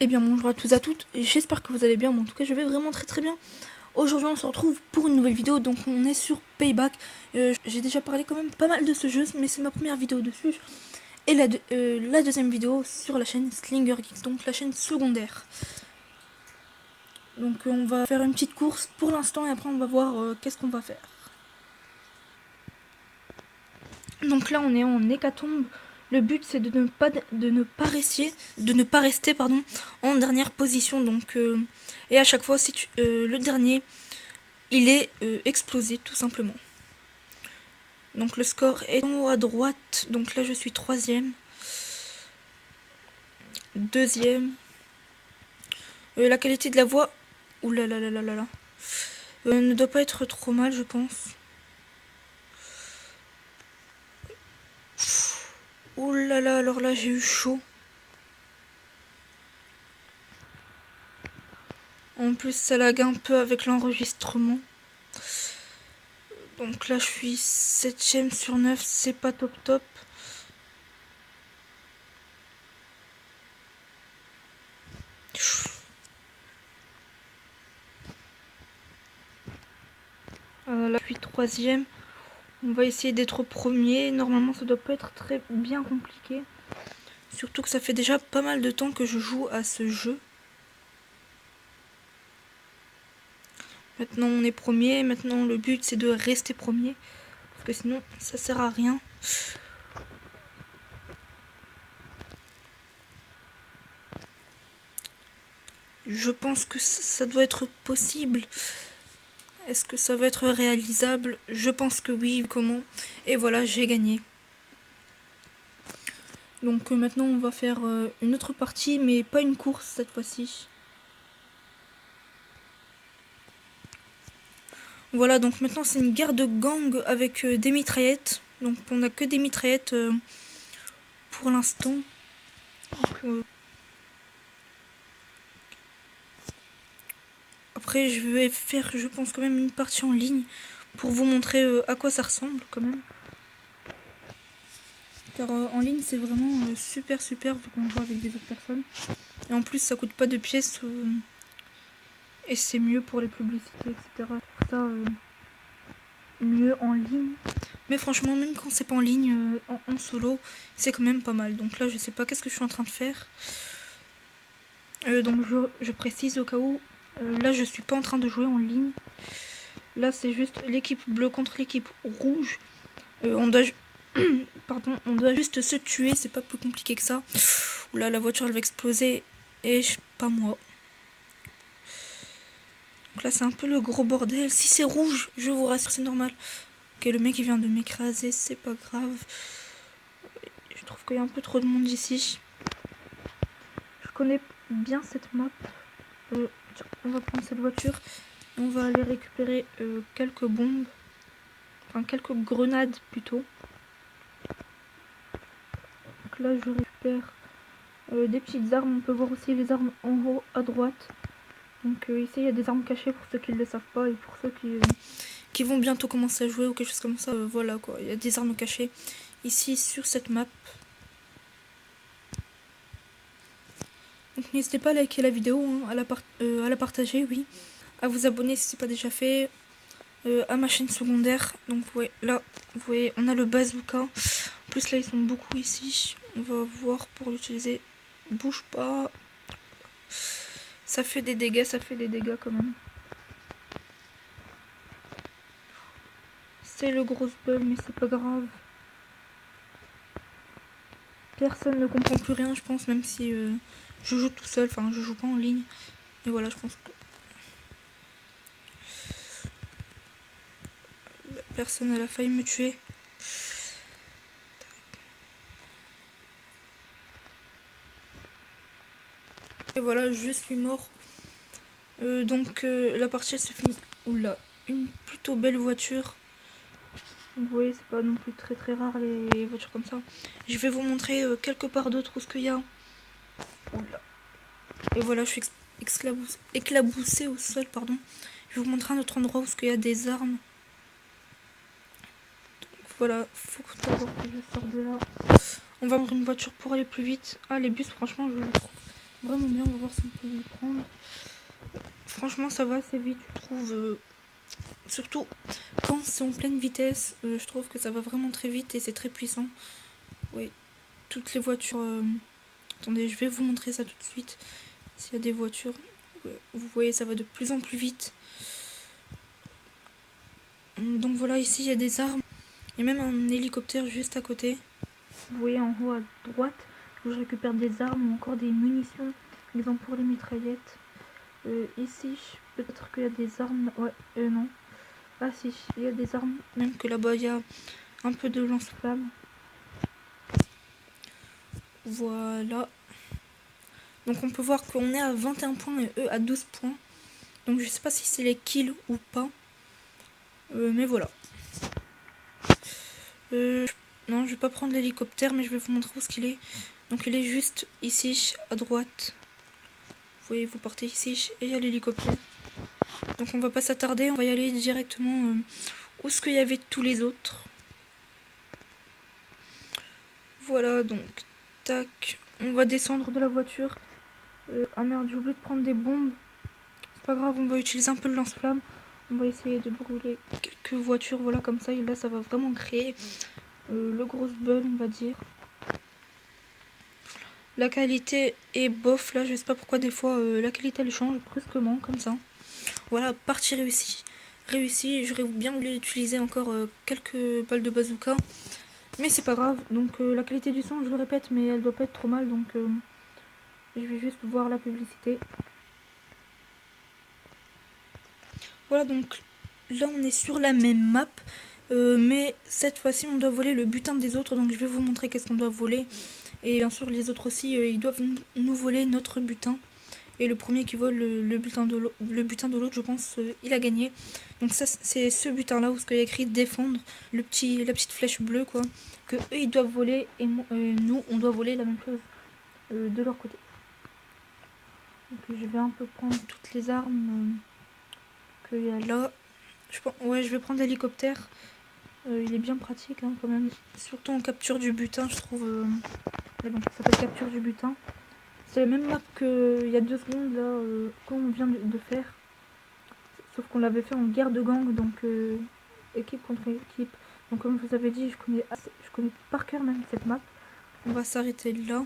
Eh bien bonjour à tous et à toutes, j'espère que vous allez bien, mais en tout cas je vais vraiment très bien. Aujourd'hui on se retrouve pour une nouvelle vidéo, donc on est sur Payback. J'ai déjà parlé quand même pas mal de ce jeu, mais c'est ma première vidéo dessus. Et la deuxième vidéo sur la chaîne Slinger Geeks, donc la chaîne secondaire. Donc on va faire une petite course pour l'instant et après on va voir qu'est-ce qu'on va faire. Donc là on est en hécatombe. Le but c'est de ne pas rester pardon, en dernière position. Donc, et à chaque fois si le dernier il est explosé tout simplement. Donc le score est en haut à droite. Donc là je suis troisième. Deuxième. La qualité de la voix. Ouh là là là là là là. Ne doit pas être trop mal je pense. Ouh là là, alors là j'ai eu chaud. En plus ça lag un peu avec l'enregistrement. Donc là je suis 7ème sur 9, c'est pas top top. Là je suis troisième. On va essayer d'être premier. Normalement ça doit pas être très bien compliqué. Surtout que ça fait déjà pas mal de temps que je joue à ce jeu. Maintenant on est premier, maintenant le but c'est de rester premier. Parce que sinon ça sert à rien. Je pense que ça doit être possible. Est-ce que ça va être réalisable? Je pense que oui, comment? Et voilà, j'ai gagné. Donc maintenant on va faire une autre partie, mais pas une course cette fois-ci. Voilà, donc maintenant c'est une guerre de gang avec des mitraillettes. Donc on a que des mitraillettes pour l'instant. Après je vais faire, je pense quand même une partie en ligne pour vous montrer à quoi ça ressemble quand même. Car en ligne c'est vraiment super vu qu'on joue avec des autres personnes. Et en plus ça coûte pas de pièces et c'est mieux pour les publicités, etc. Pour ça, mieux en ligne. Mais franchement, même quand c'est pas en ligne, en solo, c'est quand même pas mal. Donc là, je sais pas qu'est-ce que je suis en train de faire. Donc je précise au cas où, là je suis pas en train de jouer en ligne. Là c'est juste l'équipe bleue contre l'équipe rouge. On doit pardon, on doit juste se tuer, c'est pas plus compliqué que ça. Oula, la voiture elle va exploser et pas moi. Donc là c'est un peu le gros bordel. Si c'est rouge, je vous rassure, c'est normal. Ok, le mec il vient de m'écraser, c'est pas grave. Je trouve qu'il y a un peu trop de monde ici. Je connais bien cette map. Tiens, on va prendre cette voiture et on va aller récupérer quelques bombes. Enfin quelques grenades plutôt. Donc là je récupère des petites armes. On peut voir aussi les armes en haut à droite. Donc ici il y a des armes cachées pour ceux qui ne le savent pas et pour ceux qui vont bientôt commencer à jouer ou quelque chose comme ça. Voilà quoi, il y a des armes cachées ici sur cette map. Donc n'hésitez pas à liker la vidéo, hein, à la partager, oui. À vous abonner si ce n'est pas déjà fait. À ma chaîne secondaire. Donc ouais, là, vous voyez, on a le bazooka. En plus là, ils sont beaucoup ici. On va voir pour l'utiliser. Bouge pas. Ça fait des dégâts quand même. C'est le gros bug, mais c'est pas grave. Personne ne comprend plus rien, je pense, même si je joue tout seul. Enfin, je joue pas en ligne. Et voilà, je pense que personne n'a failli me tuer. Et voilà, je suis mort. Donc la partie se finit. Oula, une plutôt belle voiture. Vous voyez, c'est pas non plus très rare les voitures comme ça. Je vais vous montrer quelque part d'autre où ce qu'il y a. Oula. Et voilà, je suis éclaboussée au sol, pardon. Je vais vous montrer un autre endroit où ce qu'il y a des armes. Donc voilà, faut d'abord que je sorte de là. On va prendre une voiture pour aller plus vite. Ah, les bus, franchement, je les trouve vraiment bien. On va voir si on peut le prendre. Franchement, ça va assez vite, je trouve. Surtout quand c'est en pleine vitesse, je trouve que ça va vraiment très vite et c'est très puissant. Oui, toutes les voitures... Attendez, je vais vous montrer ça tout de suite. S'il y a des voitures, vous voyez, ça va de plus en plus vite. Donc voilà, ici il y a des armes. Il y a même un hélicoptère juste à côté. Vous voyez en haut à droite, où je récupère des armes ou encore des munitions. Exemple pour les mitraillettes. Ici, peut-être qu'il y a des armes. Ouais, non. Ah si, il y a des armes. Même que là-bas, il y a un peu de lance-flammes. Voilà. Donc on peut voir qu'on est à 21 points et eux à 12 points. Donc je sais pas si c'est les kills ou pas. Mais voilà. Non, je vais pas prendre l'hélicoptère, mais je vais vous montrer où est-ce qu'il est. Donc il est juste ici, à droite. Vous voyez, vous partez ici et il y a l'hélicoptère. Donc on va pas s'attarder, on va y aller directement où est-ce qu'il y avait tous les autres. Voilà, donc, tac. On va descendre de la voiture. Ah merde, j'ai oublié de prendre des bombes. C'est pas grave, on va utiliser un peu le lance-flamme. On va essayer de brûler quelques voitures, voilà, comme ça. Et là, ça va vraiment créer le gros buzz, on va dire. La qualité est bof, là, je sais pas pourquoi des fois la qualité elle change brusquement, comme ça. Voilà, partie réussie. Réussie, j'aurais bien voulu utiliser encore quelques balles de bazooka. Mais c'est pas grave, donc la qualité du son, je le répète, mais elle doit pas être trop mal, donc je vais juste voir la publicité. Voilà, donc là on est sur la même map, mais cette fois-ci on doit voler le butin des autres, donc je vais vous montrer qu'est-ce qu'on doit voler. Et bien sûr les autres aussi, ils doivent nous voler notre butin. Et le premier qui vole le butin de l'autre, je pense, il a gagné. Donc ça, c'est ce butin là où il y a écrit défendre, la petite flèche bleue quoi, que eux ils doivent voler et nous on doit voler la même chose de leur côté. Donc je vais un peu prendre toutes les armes qu'il y a là. Ouais, je vais prendre l'hélicoptère. Il est bien pratique hein, quand même, surtout en capture du butin je trouve. Donc ça s'appelle capture du butin. C'est la même map qu'il y a 2 secondes là, qu'on vient de faire. Sauf qu'on l'avait fait en guerre de gang, donc équipe contre équipe. Donc comme je vous avais dit, je connais par cœur même cette map. On va s'arrêter là.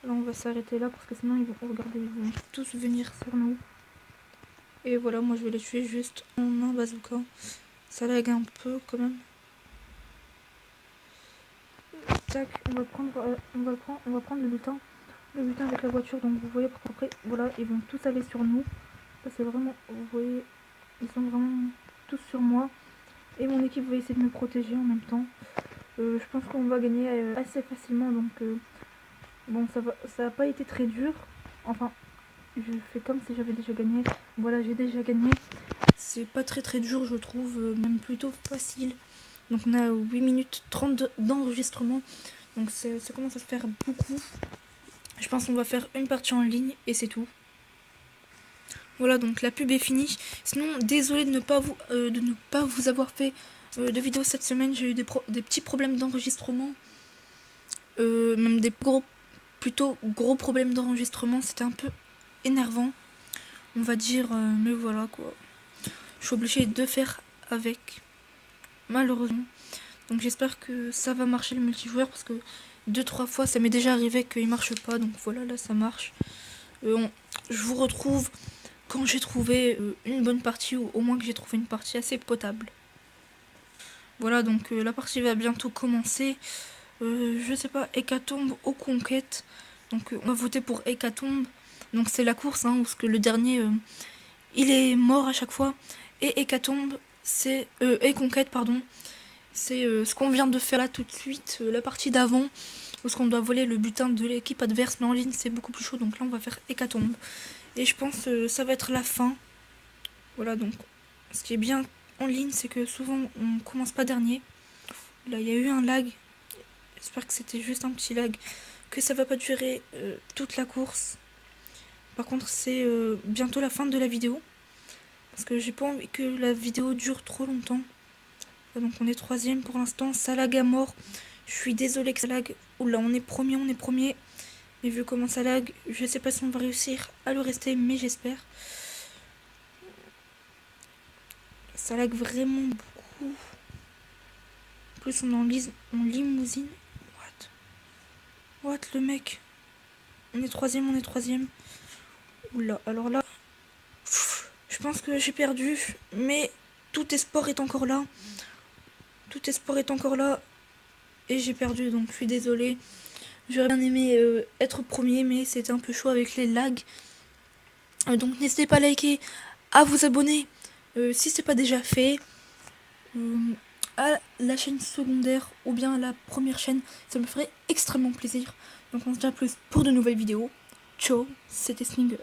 Là on va s'arrêter là parce que sinon ils vont regarder, ils vont tous venir sur nous. Et voilà, moi je vais les tuer juste en un bazooka. Ça lag un peu quand même. Tac, on va prendre le butin. Le butin avec la voiture, donc vous voyez après, voilà, ils vont tous aller sur nous. Ça c'est vraiment, vous voyez, ils sont vraiment tous sur moi. Et mon équipe va essayer de me protéger en même temps. Je pense qu'on va gagner assez facilement, donc bon, ça a pas été très dur. Enfin, je fais comme si j'avais déjà gagné. Voilà, j'ai déjà gagné. C'est pas très dur, je trouve, même plutôt facile. Donc on a 8 minutes 30 d'enregistrement. Donc ça commence à se faire beaucoup. Je pense qu'on va faire une partie en ligne et c'est tout. Voilà, donc la pub est finie. Sinon, désolé de ne pas vous avoir fait de vidéos cette semaine. J'ai eu des petits problèmes d'enregistrement. Même des plutôt gros problèmes d'enregistrement. C'était un peu énervant, on va dire. Mais voilà quoi. Je suis obligée de faire avec, malheureusement. Donc j'espère que ça va marcher le multijoueur parce que 2-3 fois ça m'est déjà arrivé qu'il marche pas. Donc voilà, là ça marche. Je vous retrouve quand j'ai trouvé une bonne partie, ou au moins que j'ai trouvé une partie assez potable. Voilà, donc la partie va bientôt commencer. Je sais pas, Hécatombe aux conquêtes. Donc on va voter pour Hécatombe. Donc c'est la course, hein, parce que le dernier, il est mort à chaque fois. Et Hécatombe, c'est... et conquête, pardon. C'est ce qu'on vient de faire là tout de suite, la partie d'avant. Parce qu'on doit voler le butin de l'équipe adverse, mais en ligne c'est beaucoup plus chaud. Donc là on va faire Hécatombe. Et je pense que ça va être la fin. Voilà, donc ce qui est bien en ligne, c'est que souvent on commence pas dernier. Là il y a eu un lag. J'espère que c'était juste un petit lag. Que ça va pas durer toute la course. Par contre c'est bientôt la fin de la vidéo. Parce que j'ai pas envie que la vidéo dure trop longtemps. Donc on est 3ème pour l'instant. Ça lag à mort. Je suis désolée que ça lag. Oula, on est premier. Et vu comment ça lag, je sais pas si on va réussir à le rester, mais j'espère. Ça lag vraiment beaucoup. En plus, on est en limousine. What, le mec? On est troisième. Oula, alors là, je pense que j'ai perdu, mais tout espoir est encore là. Et j'ai perdu, donc je suis désolée. J'aurais bien aimé être premier, mais c'était un peu chaud avec les lags. Donc n'hésitez pas à liker, à vous abonner si c'est pas déjà fait. À la chaîne secondaire ou bien à la première chaîne, ça me ferait extrêmement plaisir. Donc on se dit à plus pour de nouvelles vidéos. Ciao, c'était Slinger.